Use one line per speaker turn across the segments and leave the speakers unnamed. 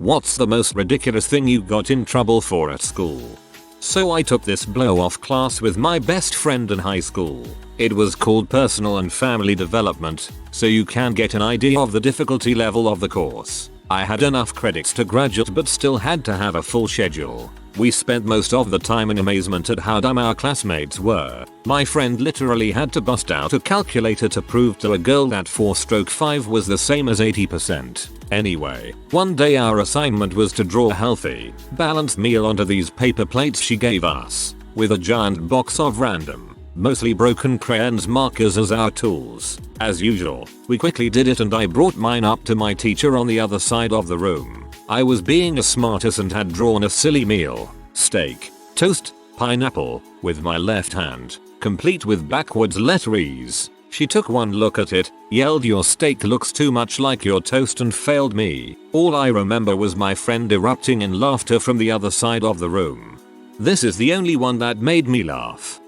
What's the most ridiculous thing you got in trouble for at school? So I took this blow-off class with my best friend in high school. It was called Personal and Family Development, so you can get an idea of the difficulty level of the course. I had enough credits to graduate but still had to have a full schedule. We spent most of the time in amazement at how dumb our classmates were. My friend literally had to bust out a calculator to prove to a girl that 4/5 was the same as 80%. Anyway, one day our assignment was to draw a healthy, balanced meal onto these paper plates she gave us, with a giant box of random, mostly broken crayons markers as our tools. As usual, we quickly did it and I brought mine up to my teacher on the other side of the room. I was being a smartass and had drawn a silly meal, steak, toast, pineapple, with my left hand, complete with backwards letter E's. She took one look at it, yelled "Your steak looks too much like your toast" and failed me. All I remember was my friend erupting in laughter from the other side of the room. This is the only one that made me laugh.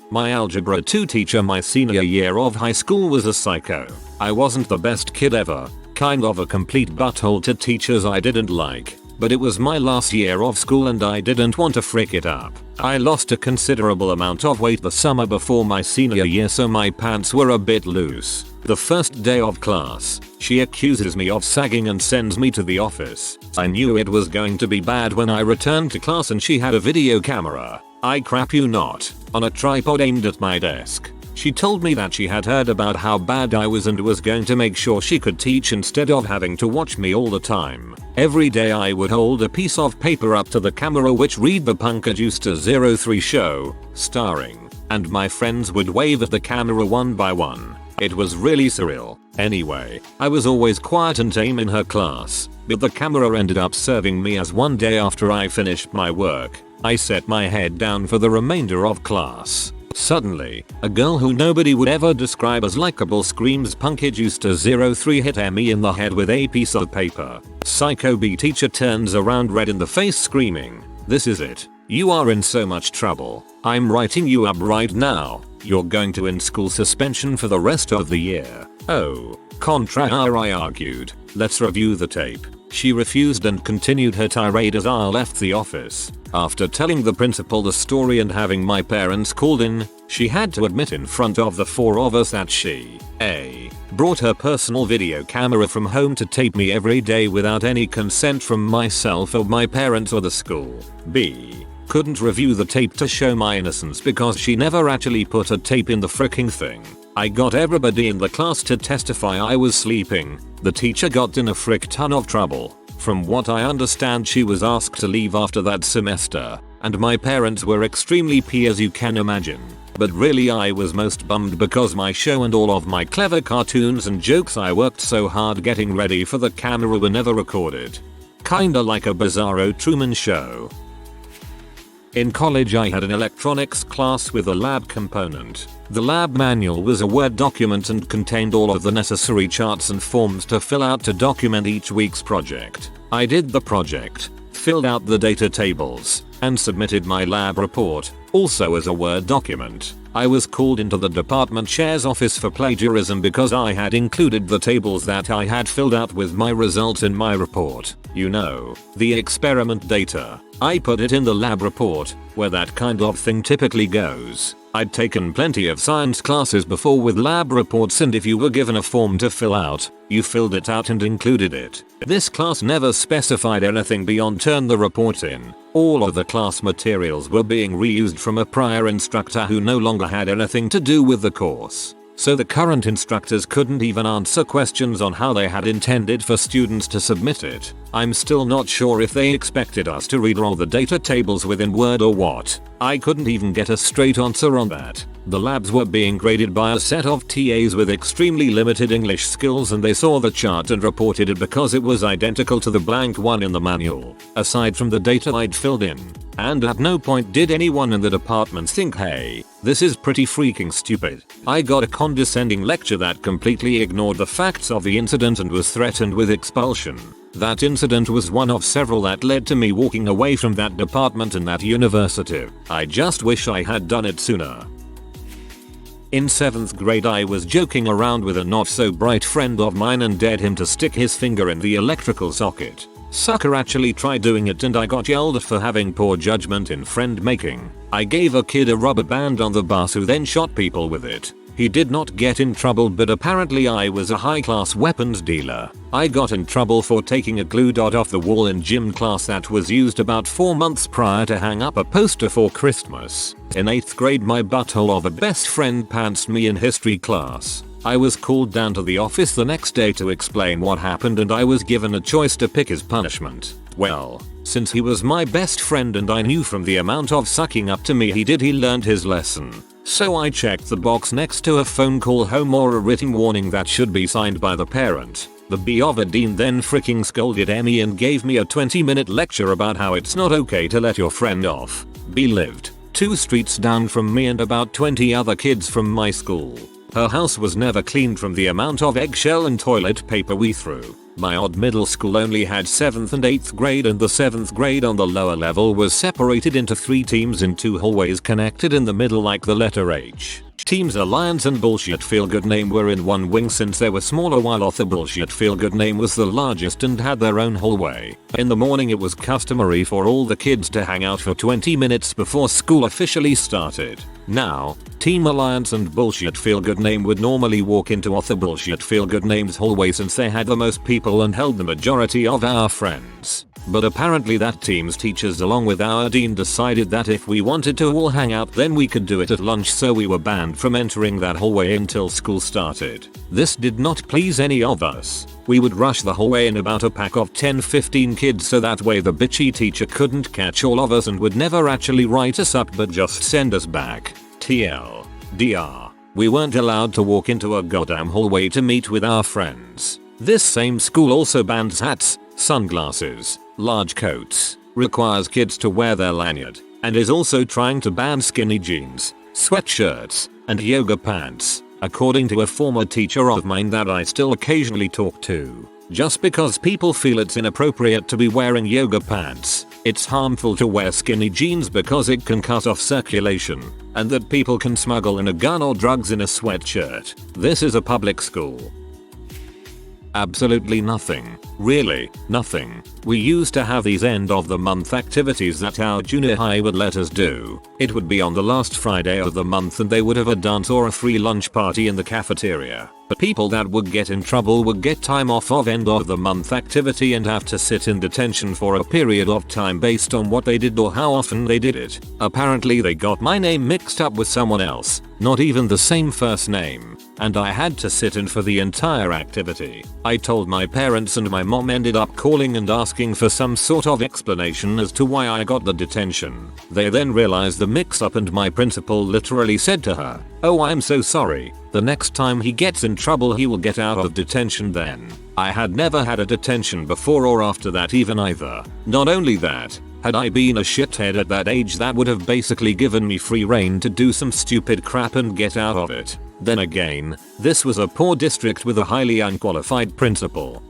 My Algebra 2 teacher my senior year of high school was a psycho. I wasn't the best kid ever, kind of a complete butthole to teachers I didn't like. But it was my last year of school and I didn't want to frick it up. I lost a considerable amount of weight the summer before my senior year, so my pants were a bit loose. The first day of class, she accuses me of sagging and sends me to the office. I knew it was going to be bad when I returned to class and she had a video camera, I crap you not, on a tripod aimed at my desk. She told me that she had heard about how bad I was and was going to make sure she could teach instead of having to watch me all the time. Every day I would hold a piece of paper up to the camera which read "The Punkage Used to 03 Show, starring," and my friends would wave at the camera one by one. It was really surreal. Anyway, I was always quiet and tame in her class, but the camera ended up serving me as one day after I finished my work, I set my head down for the remainder of class. Suddenly, a girl who nobody would ever describe as likable screams "Punkage Used to 03" hit me in the head with a piece of paper. Psycho B teacher turns around red in the face screaming, "This is it. You are in so much trouble. I'm writing you up right now. You're going to in-school suspension for the rest of the year." "Oh, contra," I argued. "Let's review the tape." She refused and continued her tirade as I left the office. After telling the principal the story and having my parents called in, she had to admit in front of the four of us that she A. brought her personal video camera from home to tape me every day without any consent from myself or my parents or the school. B. couldn't review the tape to show my innocence because she never actually put a tape in the fricking thing. I got everybody in the class to testify I was sleeping. The teacher got in a frick ton of trouble. From what I understand, she was asked to leave after that semester, and my parents were extremely as you can imagine. But really I was most bummed because my show and all of my clever cartoons and jokes I worked so hard getting ready for the camera were never recorded. Kinda like a bizarro Truman Show. In college I had an electronics class with a lab component. The lab manual was a Word document and contained all of the necessary charts and forms to fill out to document each week's project. I did the project, filled out the data tables, and submitted my lab report, also as a Word document. I was called into the department chair's office for plagiarism because I had included the tables that I had filled out with my results in my report. You know, the experiment data. I put it in the lab report, where that kind of thing typically goes. I'd taken plenty of science classes before with lab reports, and if you were given a form to fill out, you filled it out and included it. This class never specified anything beyond turn the report in. All of the class materials were being reused from a prior instructor who no longer had anything to do with the course. So the current instructors couldn't even answer questions on how they had intended for students to submit it. I'm still not sure if they expected us to read all the data tables within Word or what. I couldn't even get a straight answer on that. The labs were being graded by a set of TAs with extremely limited English skills, and they saw the chart and reported it because it was identical to the blank one in the manual, aside from the data I'd filled in. And at no point did anyone in the department think, hey, this is pretty freaking stupid. I got a condescending lecture that completely ignored the facts of the incident and was threatened with expulsion. That incident was one of several that led to me walking away from that department and that university. I just wish I had done it sooner. In 7th grade I was joking around with a not so bright friend of mine and dared him to stick his finger in the electrical socket. Sucker actually tried doing it and I got yelled at for having poor judgment in friend making. I gave a kid a rubber band on the bus who then shot people with it. He did not get in trouble, but apparently I was a high-class weapons dealer. I got in trouble for taking a glue dot off the wall in gym class that was used about 4 months prior to hang up a poster for Christmas. In 8th grade my butthole of a best friend pantsed me in history class. I was called down to the office the next day to explain what happened and I was given a choice to pick his punishment. Well, since he was my best friend and I knew from the amount of sucking up to me he learned his lesson. So I checked the box next to a phone call home or a written warning that should be signed by the parent. The B of a dean then freaking scolded me and gave me a 20-minute lecture about how it's not okay to let your friend off. B lived 2 streets down from me and about 20 other kids from my school. Her house was never cleaned from the amount of eggshell and toilet paper we threw. My odd middle school only had 7th and 8th grade and the 7th grade on the lower level was separated into 3 teams in 2 hallways connected in the middle like the letter H. Teams Alliance and Bullshit Feel Good Name were in one wing since they were smaller, while Author Bullshit Feel Good Name was the largest and had their own hallway. In the morning it was customary for all the kids to hang out for 20 minutes before school officially started. Now, Team Alliance and Bullshit Feel Good Name would normally walk into Author Bullshit Feel Good Name's hallway since they had the most people and held the majority of our friends. But apparently that team's teachers along with our dean decided that if we wanted to all hang out then we could do it at lunch, so we were banned from entering that hallway until school started. This did not please any of us. We would rush the hallway in about a pack of 10-15 kids so that way the bitchy teacher couldn't catch all of us and would never actually write us up but just send us back. TLDR. We weren't allowed to walk into a goddamn hallway to meet with our friends. This same school also bans hats, sunglasses, large coats, requires kids to wear their lanyard, and is also trying to ban skinny jeans, sweatshirts, and yoga pants, according to a former teacher of mine that I still occasionally talk to. Just because people feel it's inappropriate to be wearing yoga pants, it's harmful to wear skinny jeans because it can cut off circulation, and that people can smuggle in a gun or drugs in a sweatshirt. This is a public school. Absolutely nothing. Really, nothing. We used to have these end of the month activities that our junior high would let us do. It would be on the last Friday of the month and they would have a dance or a free lunch party in the cafeteria. But people that would get in trouble would get time off of end of the month activity and have to sit in detention for a period of time based on what they did or how often they did it. Apparently they got my name mixed up with someone else, not even the same first name, and I had to sit in for the entire activity. I told my parents and my mom ended up calling and asking for some sort of explanation as to why I got the detention. They then realized the mix up and my principal literally said to her, "Oh, I'm so sorry. The next time he gets in trouble he will get out of detention then." I had never had a detention before or after that even either. Not only that, had I been a shithead at that age that would have basically given me free reign to do some stupid crap and get out of it. Then again, this was a poor district with a highly unqualified principal.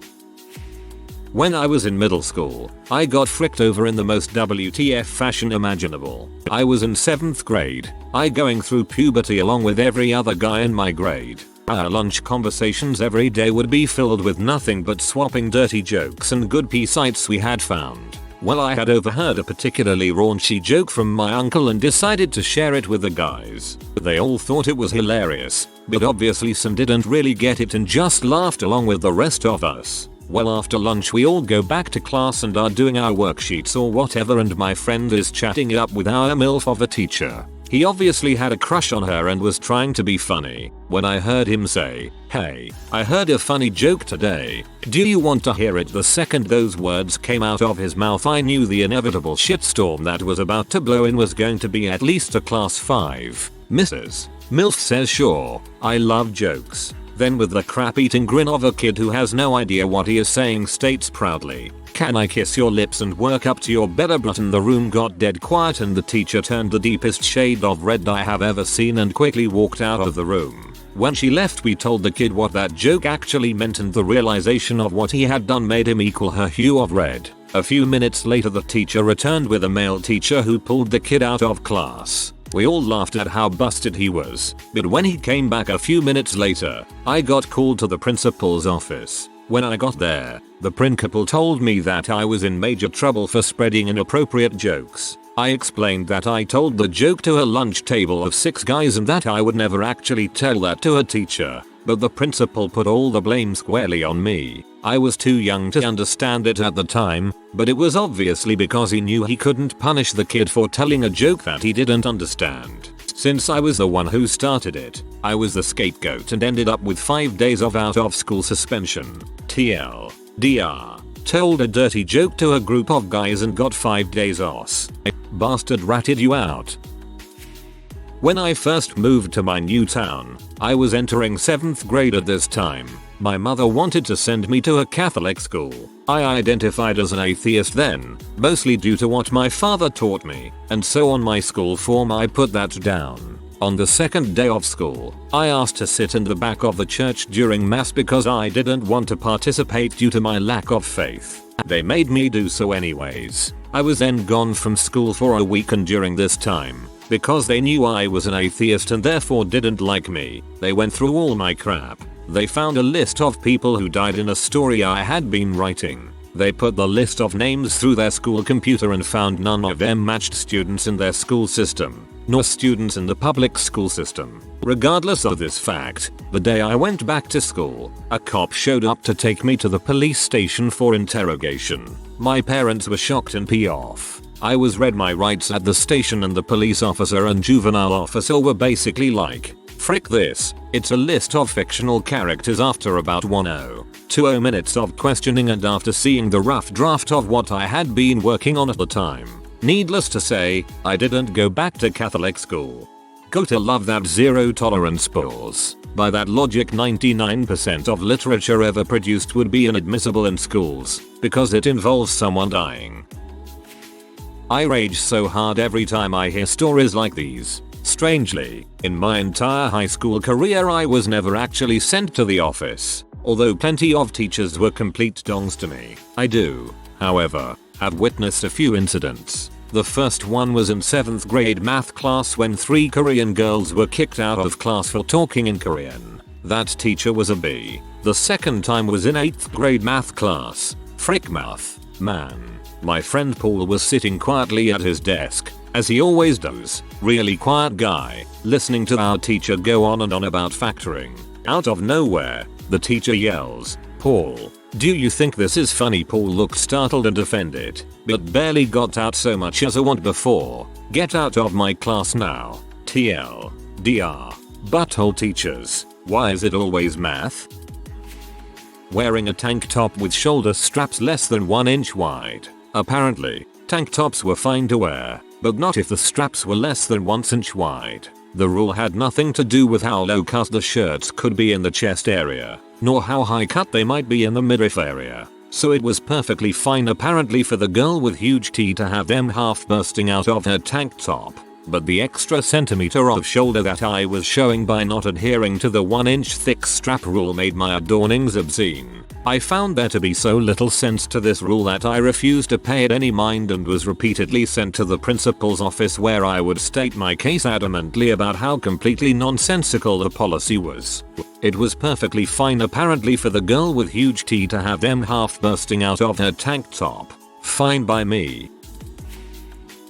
When I was in middle school, I got fricked over in the most WTF fashion imaginable. I was in 7th grade, I going through puberty along with every other guy in my grade. Our lunch conversations every day would be filled with nothing but swapping dirty jokes and good pee sites we had found. Well, I had overheard a particularly raunchy joke from my uncle and decided to share it with the guys. They all thought it was hilarious, but obviously some didn't really get it and just laughed along with the rest of us. Well, after lunch we all go back to class and are doing our worksheets or whatever, and my friend is chatting it up with our MILF of a teacher. He obviously had a crush on her and was trying to be funny, when I heard him say, "Hey, I heard a funny joke today. Do you want to hear it?" The second those words came out of his mouth I knew the inevitable shitstorm that was about to blow in was going to be at least a class 5. Mrs. MILF says, "Sure, I love jokes." Then with the crap-eating grin of a kid who has no idea what he is saying states proudly, "Can I kiss your lips and work up to your belly button?" The room got dead quiet and the teacher turned the deepest shade of red I have ever seen and quickly walked out of the room. When she left we told the kid what that joke actually meant and the realization of what he had done made him equal her hue of red. A few minutes later the teacher returned with a male teacher who pulled the kid out of class. We all laughed at how busted he was, but when he came back a few minutes later, I got called to the principal's office. When I got there, the principal told me that I was in major trouble for spreading inappropriate jokes. I explained that I told the joke to a lunch table of 6 guys and that I would never actually tell that to a teacher, but the principal put all the blame squarely on me. I was too young to understand it at the time, but it was obviously because he knew he couldn't punish the kid for telling a joke that he didn't understand. Since I was the one who started it, I was the scapegoat and ended up with 5 days of out of school suspension. TLDR. Told a dirty joke to a group of guys and got 5 days OS. Bastard ratted you out. When I first moved to my new town, I was entering 7th grade at this time. My mother wanted to send me to a Catholic school. I identified as an atheist then, mostly due to what my father taught me, and so on my school form I put that down. On the second day of school, I asked to sit in the back of the church during mass because I didn't want to participate due to my lack of faith. They made me do so anyways. I was then gone from school for a week, and during this time, because they knew I was an atheist and therefore didn't like me, they went through all my crap. They found a list of people who died in a story I had been writing. They put the list of names through their school computer and found none of them matched students in their school system, nor students in the public school system. Regardless of this fact, the day I went back to school, a cop showed up to take me to the police station for interrogation. My parents were shocked and pissed off. I was read my rights at the station and the police officer and juvenile officer were basically like, frick this, it's a list of fictional characters. After about 20 minutes of questioning and after seeing the rough draft of what I had been working on at the time, needless to say, I didn't go back to Catholic school. Gotta love that zero tolerance pause. By that logic, 99% of literature ever produced would be inadmissible in schools, because it involves someone dying. I rage so hard every time I hear stories like these. Strangely, in my entire high school career I was never actually sent to the office, although plenty of teachers were complete dongs to me. I do, however, have witnessed a few incidents. The first one was in 7th grade math class when 3 Korean girls were kicked out of class for talking in Korean. That teacher was a B. The second time was in 8th grade math class. Frick math, man. My friend Paul was sitting quietly at his desk, as he always does, really quiet guy, listening to our teacher go on and on about factoring. Out of nowhere, the teacher yells, "Paul, do you think this is funny?" Paul looked startled and offended, but barely got out so much as a want before. Get out of my class now. TLDR. Butthole teachers. Why is it always math? Wearing a tank top with shoulder straps less than 1 inch wide. Apparently, tank tops were fine to wear, but not if the straps were less than 1 inch wide. The rule had nothing to do with how low cut the shirts could be in the chest area, nor how high cut they might be in the midriff area. So it was perfectly fine apparently for the girl with huge T to have them half bursting out of her tank top. But the extra centimeter of shoulder that I was showing by not adhering to the 1 inch thick strap rule made my adornings obscene. I found there to be so little sense to this rule that I refused to pay it any mind and was repeatedly sent to the principal's office, where I would state my case adamantly about how completely nonsensical the policy was. It was perfectly fine apparently for the girl with huge T to have them half bursting out of her tank top. Fine by me.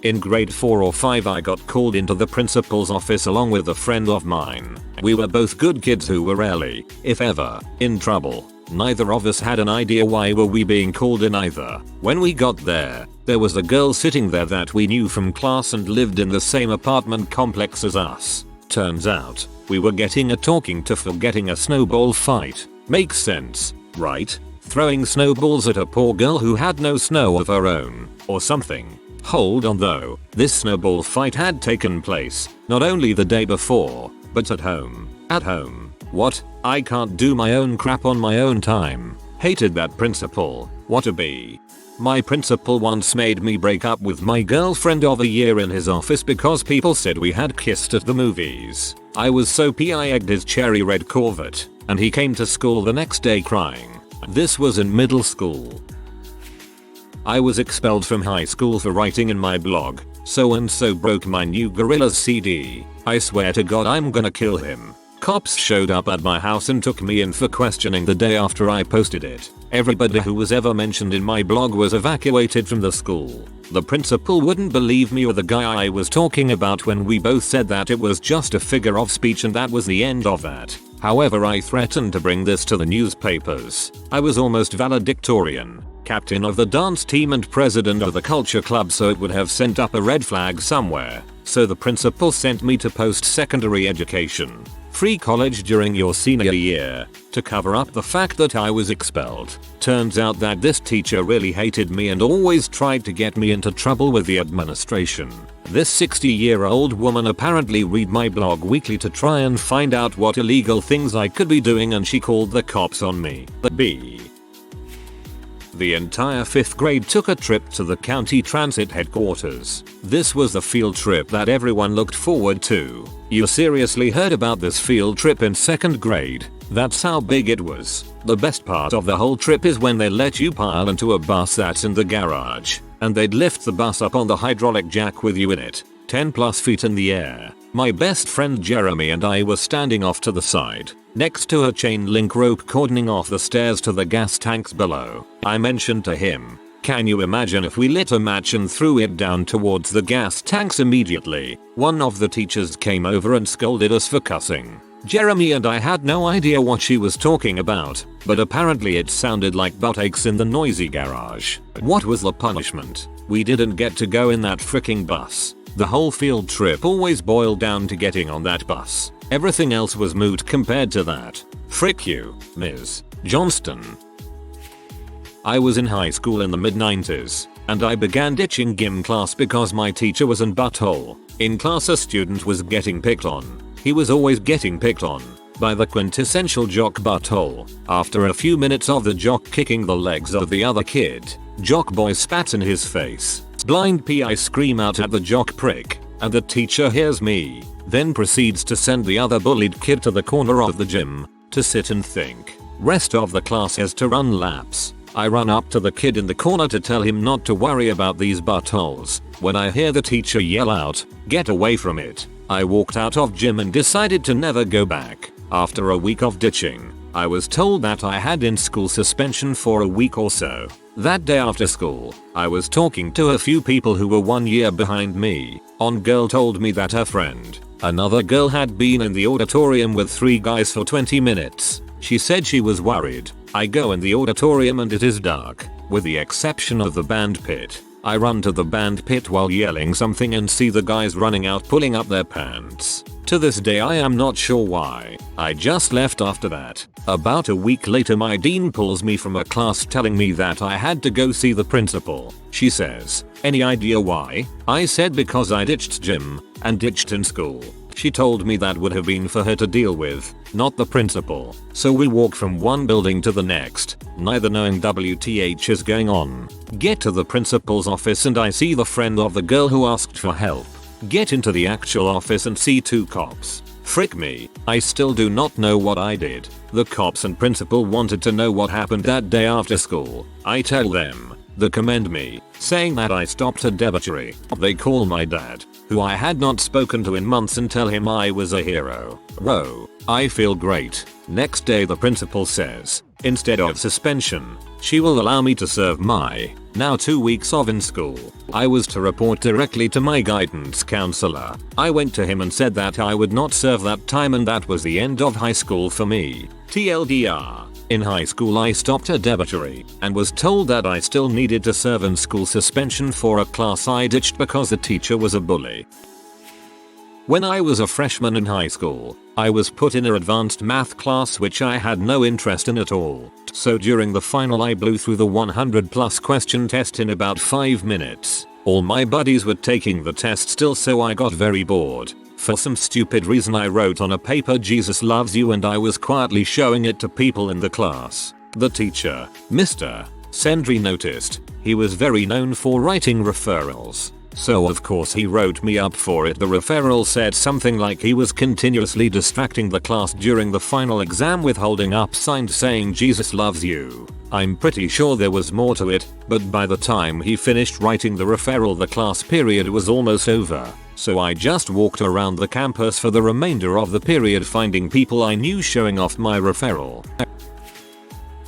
In grade 4 or 5 I got called into the principal's office along with a friend of mine. We were both good kids who were rarely, if ever, in trouble. Neither of us had an idea why were we being called in either. When we got there was a girl sitting there that we knew from class and lived in the same apartment complex as us. Turns out, we were getting a talking to for getting a snowball fight. Makes sense, right? Throwing snowballs at a poor girl who had no snow of her own, or something. Hold on though, this snowball fight had taken place, not only the day before, but at home. At home. What? I can't do my own crap on my own time. Hated that principal. What a bee. My principal once made me break up with my girlfriend of a year in his office because people said we had kissed at the movies. I was so I egged his cherry red Corvette, and he came to school the next day crying. This was in middle school. I was expelled from high school for writing in my blog, "So and so broke my new Gorillaz CD. I swear to God I'm gonna kill him." Cops showed up at my house and took me in for questioning the day after I posted it. Everybody who was ever mentioned in my blog was evacuated from the school. The principal wouldn't believe me or the guy I was talking about when we both said that it was just a figure of speech, and that was the end of that. However, I threatened to bring this to the newspapers. I was almost valedictorian, captain of the dance team and president of the culture club, so it would have sent up a red flag somewhere. So the principal sent me to post-secondary education, free college during your senior year, to cover up the fact that I was expelled. Turns out that this teacher really hated me and always tried to get me into trouble with the administration. This 60-year-old woman apparently read my blog weekly to try and find out what illegal things I could be doing, and she called the cops on me. The entire 5th grade took a trip to the county transit headquarters. This was the field trip that everyone looked forward to. You seriously heard about this field trip in 2nd grade? That's how big it was. The best part of the whole trip is when they let you pile into a bus that's in the garage, and they'd lift the bus up on the hydraulic jack with you in it, 10 plus feet in the air. My best friend Jeremy and I were standing off to the side, next to a chain link rope cordoning off the stairs to the gas tanks below. I mentioned to him, "Can you imagine if we lit a match and threw it down towards the gas tanks immediately?" One of the teachers came over and scolded us for cussing. Jeremy and I had no idea what she was talking about, but apparently it sounded like butt-aches in the noisy garage. What was the punishment? We didn't get to go in that freaking bus. The whole field trip always boiled down to getting on that bus. Everything else was moot compared to that. Frick you, Ms. Johnston. I was in high school in the mid-90s, and I began ditching gym class because my teacher was an butthole. In class a student was getting picked on. He was always getting picked on by the quintessential jock butthole. After a few minutes of the jock kicking the legs of the other kid, jock boy spat in his face. Blind I scream out at the jock prick, and the teacher hears me, then proceeds to send the other bullied kid to the corner of the gym to sit and think. Rest of the class has to run laps. I run up to the kid in the corner to tell him not to worry about these buttholes, when I hear the teacher yell out, "Get away from it." I walked out of gym and decided to never go back. After a week of ditching, I was told that I had in-school suspension for a week or so. That day after school, I was talking to a few people who were 1 year behind me. One girl told me that her friend, another girl, had been in the auditorium with 3 guys for 20 minutes. She said she was worried. I go in the auditorium and it is dark, with the exception of the band pit. I run to the band pit while yelling something and see the guys running out pulling up their pants. To this day I am not sure why. I just left after that. About a week later my dean pulls me from a class telling me that I had to go see the principal. She says, "Any idea why?" I said because I ditched gym and ditched in school. She told me that would have been for her to deal with, not the principal. So we walk from one building to the next, neither knowing WTH is going on. Get to the principal's office and I see the friend of the girl who asked for help. Get into the actual office and see 2 cops. Frick me, I still do not know what I did. The cops and principal wanted to know what happened that day after school. I tell them. They commend me, saying that I stopped a debauchery. They call my dad, who I had not spoken to in months, and tell him I was a hero. Whoa, I feel great. Next day the principal says, instead of suspension, she will allow me to serve my now 2 weeks of in school. I was to report directly to my guidance counselor. I went to him and said that I would not serve that time and that was the end of high school for me. TLDR. In high school I stopped a debauchery and was told that I still needed to serve in school suspension for a class I ditched because the teacher was a bully. When I was a freshman in high school, I was put in an advanced math class which I had no interest in at all. So during the final I blew through the 100+ question test in about 5 minutes. All my buddies were taking the test still, so I got very bored. For some stupid reason I wrote on a paper "Jesus loves you" and I was quietly showing it to people in the class. The teacher, Mr. Sendry, noticed. He was very known for writing referrals. So of course he wrote me up for it. The referral said something like he was continuously distracting the class during the final exam with holding up signs saying "Jesus loves you." I'm pretty sure there was more to it, but by the time he finished writing the referral the class period was almost over, so I just walked around the campus for the remainder of the period finding people I knew showing off my referral.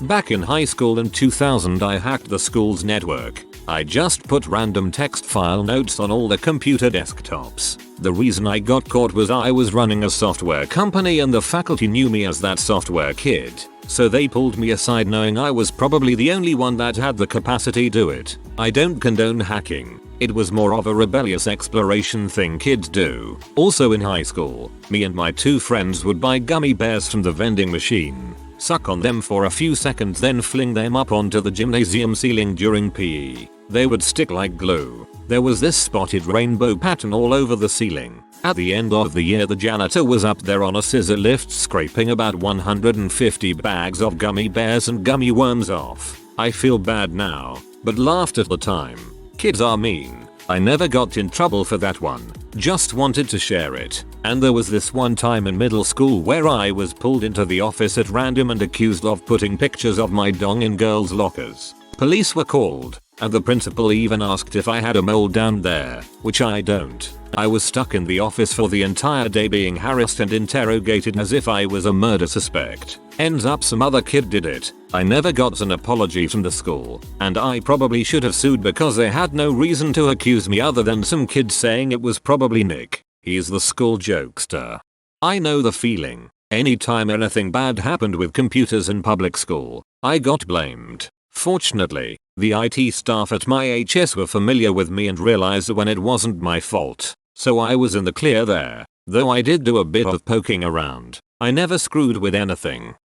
Back in high school in 2000 I hacked the school's network. I just put random text file notes on all the computer desktops. The reason I got caught was I was running a software company and the faculty knew me as that software kid. So they pulled me aside knowing I was probably the only one that had the capacity to do it. I don't condone hacking. It was more of a rebellious exploration thing kids do. Also in high school, me and my 2 friends would buy gummy bears from the vending machine, suck on them for a few seconds then fling them up onto the gymnasium ceiling during PE. They would stick like glue. There was this spotted rainbow pattern all over the ceiling. At the end of the year the janitor was up there on a scissor lift scraping about 150 bags of gummy bears and gummy worms off. I feel bad now, but laughed at the time. Kids are mean. I never got in trouble for that one. Just wanted to share it. And there was this one time in middle school where I was pulled into the office at random and accused of putting pictures of my dong in girls' lockers. Police were called, and the principal even asked if I had a mole down there, which I don't. I was stuck in the office for the entire day being harassed and interrogated as if I was a murder suspect. Ends up some other kid did it. I never got an apology from the school, and I probably should have sued because they had no reason to accuse me other than some kid saying it was probably Nick. He's the school jokester. I know the feeling. Anytime anything bad happened with computers in public school, I got blamed. Fortunately, the IT staff at my HS were familiar with me and realized when it wasn't my fault, so I was in the clear there. Though I did do a bit of poking around, I never screwed with anything.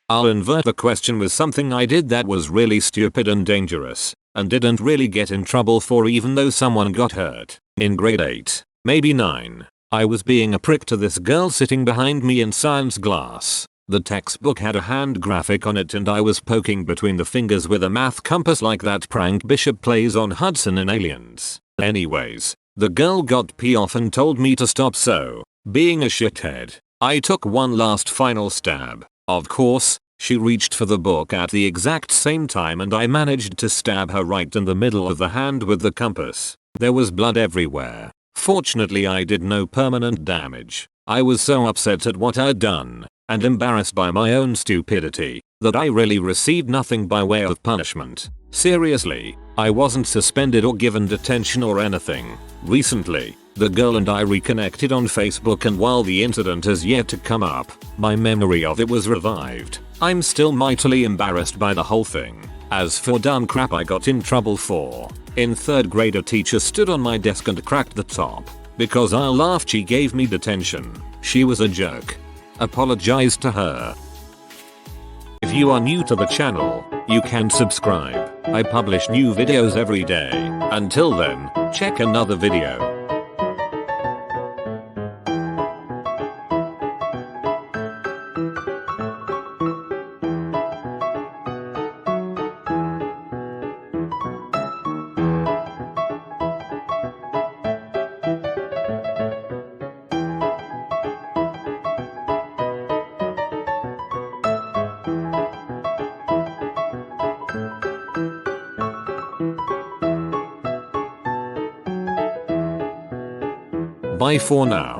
I'll invert the question with something I did that was really stupid and dangerous, and didn't really get in trouble for even though someone got hurt. In grade 8, maybe 9, I was being a prick to this girl sitting behind me in science class. The textbook had a hand graphic on it and I was poking between the fingers with a math compass like that prank Bishop plays on Hudson in Aliens. Anyways, the girl got pee off and told me to stop, so, being a shithead, I took one last final stab. Of course, she reached for the book at the exact same time and I managed to stab her right in the middle of the hand with the compass. There was blood everywhere. Fortunately I did no permanent damage. I was so upset at what I'd done, and embarrassed by my own stupidity, that I really received nothing by way of punishment. Seriously, I wasn't suspended or given detention or anything. Recently, the girl and I reconnected on Facebook and while the incident has yet to come up, my memory of it was revived. I'm still mightily embarrassed by the whole thing. As for dumb crap I got in trouble for, in 3rd grade a teacher stood on my desk and cracked the top. Because I laughed she gave me detention. She was a jerk. Apologize to her. If you are new to the channel, you can subscribe. I publish new videos every day. Until then, check another video. Bye for now.